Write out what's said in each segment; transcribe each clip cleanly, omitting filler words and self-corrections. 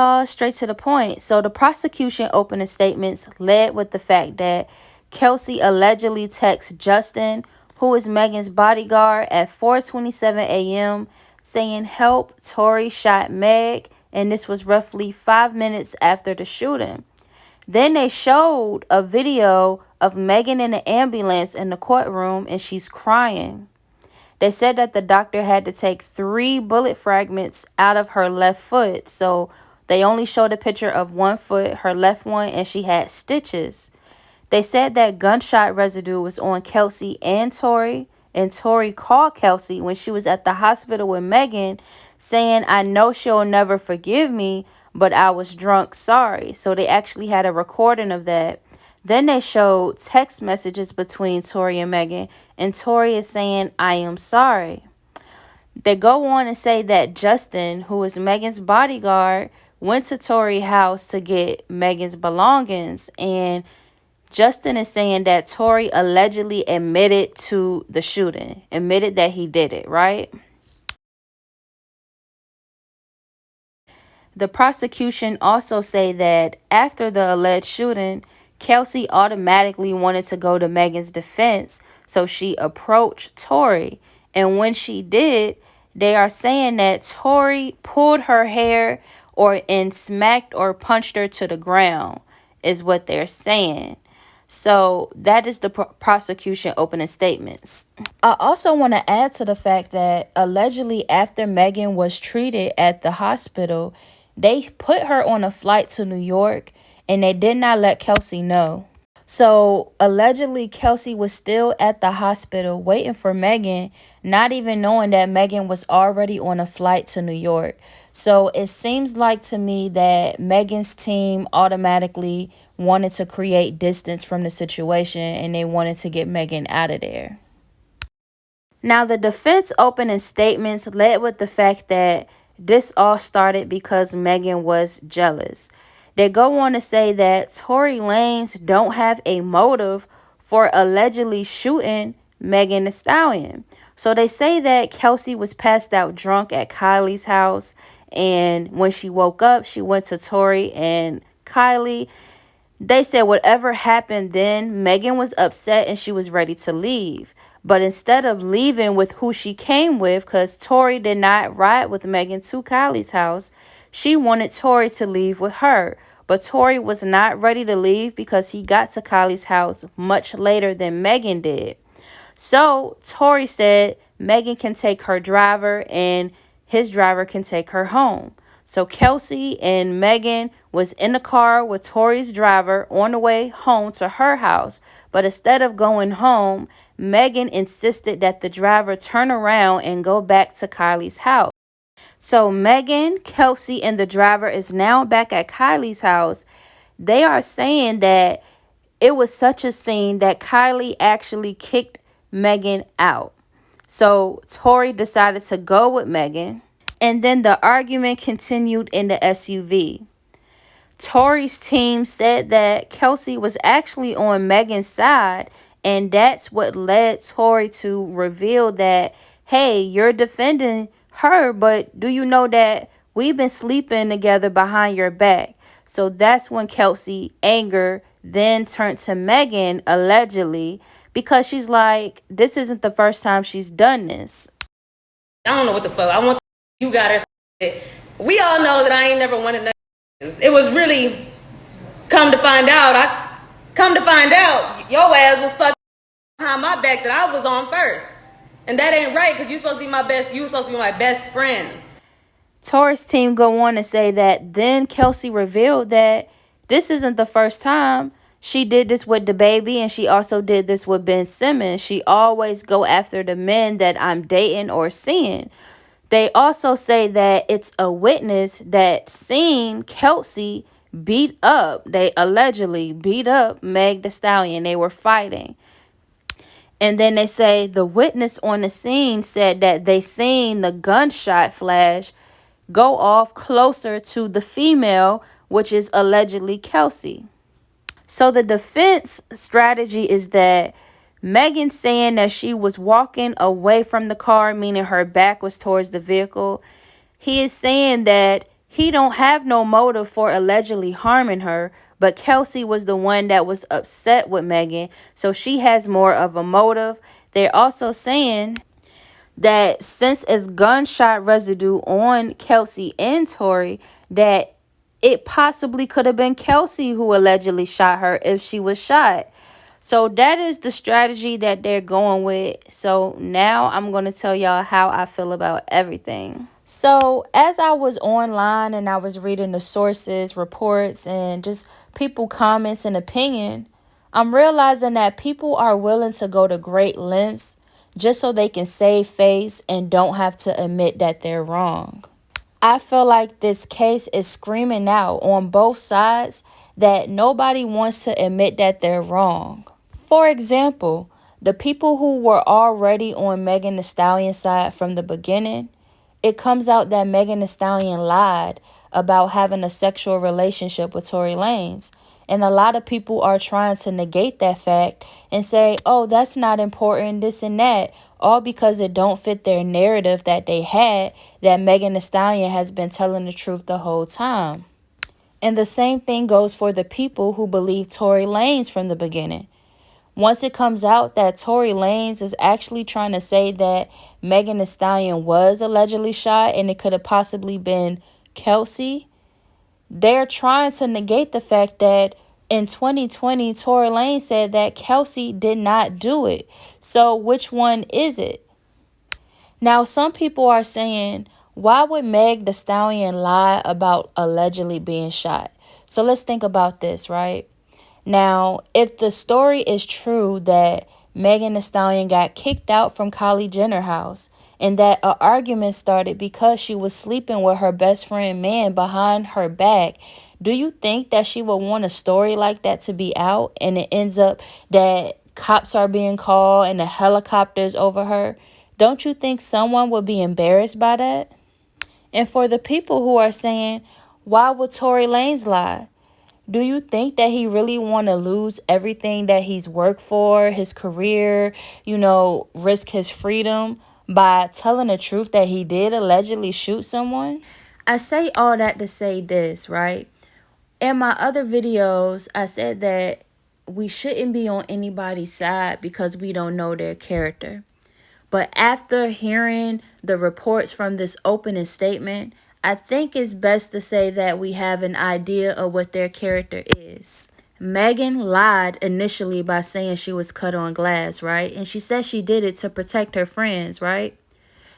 y'all, straight to the point. So the prosecution opening statements led with the fact that Kelsey allegedly texted Justin, who is Megan's bodyguard, at 4:27 a.m. saying, "Help, Tory shot Meg," and this was roughly 5 minutes after the shooting. Then they showed a video of Megan in the ambulance in the courtroom, and she's crying. They said that the doctor had to take 3 bullet fragments out of her left foot. So they only showed a picture of one foot, her left one, and she had stitches. They said that gunshot residue was on Kelsey and Tory called Kelsey when she was at the hospital with Megan, saying, "I know she'll never forgive me, but I was drunk, sorry." So they actually had a recording of that. Then they showed text messages between Tory and Megan, and Tory is saying, "I am sorry." They go on and say that Justin, who is Megan's bodyguard, went to Tory's house to get Megan's belongings, and Justin is saying that Tory allegedly admitted to the shooting, admitted that he did it, right? The prosecution also say that after the alleged shooting, Kelsey automatically wanted to go to Megan's defense, so she approached Tory. And when she did, they are saying that Tory pulled her hair and smacked or punched her to the ground, is what they're saying. So that is the prosecution opening statements. I also want to add to the fact that allegedly after Megan was treated at the hospital, they put her on a flight to New York and they did not let Kelsey know. So allegedly Kelsey was still at the hospital waiting for Megan, not even knowing that Megan was already on a flight to New York. So it seems like to me that Megan's team automatically wanted to create distance from the situation and they wanted to get Megan out of there. Now, the defense opening statements led with the fact that this all started because Megan was jealous. They go on to say that Tory Lanez don't have a motive for allegedly shooting Megan Thee Stallion. So they say that Kelsey was passed out drunk at Kylie's house, and when she woke up, she went to Tory and Kylie. They said whatever happened then, Megan was upset and she was ready to leave. But instead of leaving with who she came with, because Tory did not ride with Megan to Kylie's house, she wanted Tory to leave with her. But Tory was not ready to leave because he got to Kylie's house much later than Megan did. So Tory said Megan can take her driver and his driver can take her home. So Kelsey and Megan was in the car with Tory's driver on the way home to her house. But instead of going home, Megan insisted that the driver turn around and go back to Kylie's house. So Megan, Kelsey, and the driver is now back at Kylie's house. They are saying that it was such a scene that Kylie actually kicked Megan out. So Tory decided to go with Megan. And then the argument continued in the SUV. Tory's team said that Kelsey was actually on Megan's side, and that's what led Tory to reveal that, hey, you're defending her, but do you know that we've been sleeping together behind your back? So that's when Kelsey anger then turned to Megan, allegedly, because she's like, this isn't the first time she's done this. I don't know what the fuck. I want you got her. We all know that I ain't never wanted nothing. It was really come to find out, your ass was fucking behind my back that I was on first. And that ain't right, because you supposed to be my best friend. Tory's team go on to say that then Kelsey revealed that this isn't the first time. She did this with DaBaby, and she also did this with Ben Simmons. She always go after the men that I'm dating or seeing. They also say that it's a witness that seen Kelsey they allegedly beat up Meg Thee Stallion. They were fighting. And then they say the witness on the scene said that they seen the gunshot flash go off closer to the female, which is allegedly Kelsey. So the defense strategy is that Megan saying that she was walking away from the car, meaning her back was towards the vehicle. He is saying that He don't have no motive for allegedly harming her, but Kelsey was the one that was upset with Megan, so she has more of a motive. They're also saying that since it's gunshot residue on Kelsey and Tory, that it possibly could have been Kelsey who allegedly shot her if she was shot. So that is the strategy that they're going with. So now I'm going to tell y'all how I feel about everything. So as I was online and I was reading the sources, reports, and just people comments and opinion, I'm realizing that people are willing to go to great lengths just so they can save face and don't have to admit that they're wrong. I feel like this case is screaming out on both sides that nobody wants to admit that they're wrong. For example, the people who were already on Megan Thee Stallion's side from the beginning, it comes out that Megan Thee Stallion lied about having a sexual relationship with Tory Lanez. And a lot of people are trying to negate that fact and say, oh, that's not important, this and that, all because it don't fit their narrative that they had, that Megan Thee Stallion has been telling the truth the whole time. And the same thing goes for the people who believe Tory Lanez from the beginning. Once it comes out that Tory Lanez is actually trying to say that Megan Thee Stallion was allegedly shot and it could have possibly been Kelsey, they're trying to negate the fact that in 2020, Tory Lanez said that Kelsey did not do it. So which one is it? Now, some people are saying, why would Meg Thee Stallion lie about allegedly being shot? So let's think about this, right? Now, if the story is true that Megan Thee Stallion got kicked out from Kylie Jenner house and that an argument started because she was sleeping with her best friend man behind her back, do you think that she would want a story like that to be out and it ends up that cops are being called and the helicopters over her? Don't you think someone would be embarrassed by that? And for the people who are saying, why would Tory Lanez lie? Do you think that he really want to lose everything that he's worked for, his career, risk his freedom by telling the truth that he did allegedly shoot someone? I say all that to say this, right? In my other videos, I said that we shouldn't be on anybody's side because we don't know their character. But after hearing the reports from this opening statement, I think it's best to say that we have an idea of what their character is. Megan lied initially by saying she was cut on glass, right? And she said she did it to protect her friends, right?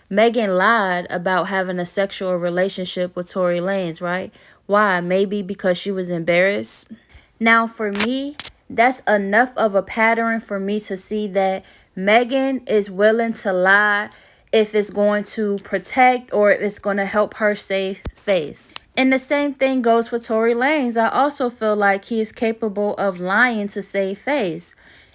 Megan lied about having a sexual relationship with Tory Lanez, right? Why? Maybe because she was embarrassed. Now, for me, that's enough of a pattern for me to see that Megan is willing to lie if it's going to protect or if it's going to help her save face. And the same thing goes for Tory Lanez. I also feel like he is capable of lying to save face.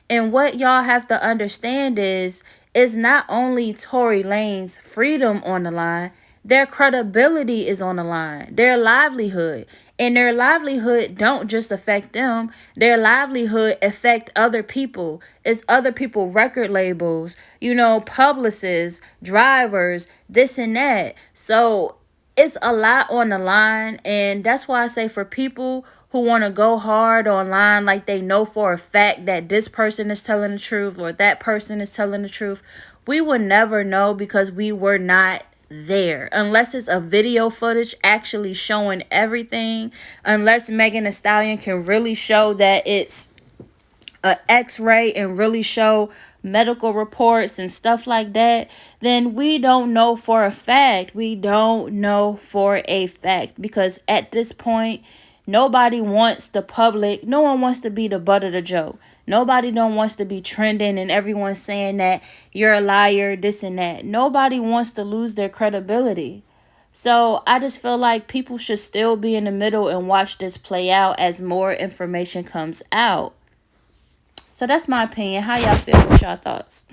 And what y'all have to understand is not only Tory Lanez's freedom on the line, their credibility is on the line, their livelihood. And their livelihood don't just affect them. Their livelihood affect other people. It's other people, record labels, publicists, drivers, this and that. So it's a lot on the line. And that's why I say for people who want to go hard online like they know for a fact that this person is telling the truth or that person is telling the truth, we will never know because we were not there. Unless it's a video footage actually showing everything, unless Megan Thee Stallion can really show that it's a x-ray and really show medical reports and stuff like that, then we don't know for a fact. We don't know for a fact because at this point, nobody wants the public. No one wants to be the butt of the joke. Nobody don't wants to be trending and everyone saying that you're a liar, this and that. Nobody wants to lose their credibility. So I just feel like people should still be in the middle and watch this play out as more information comes out. So that's my opinion. How y'all feel? What's y'all thoughts?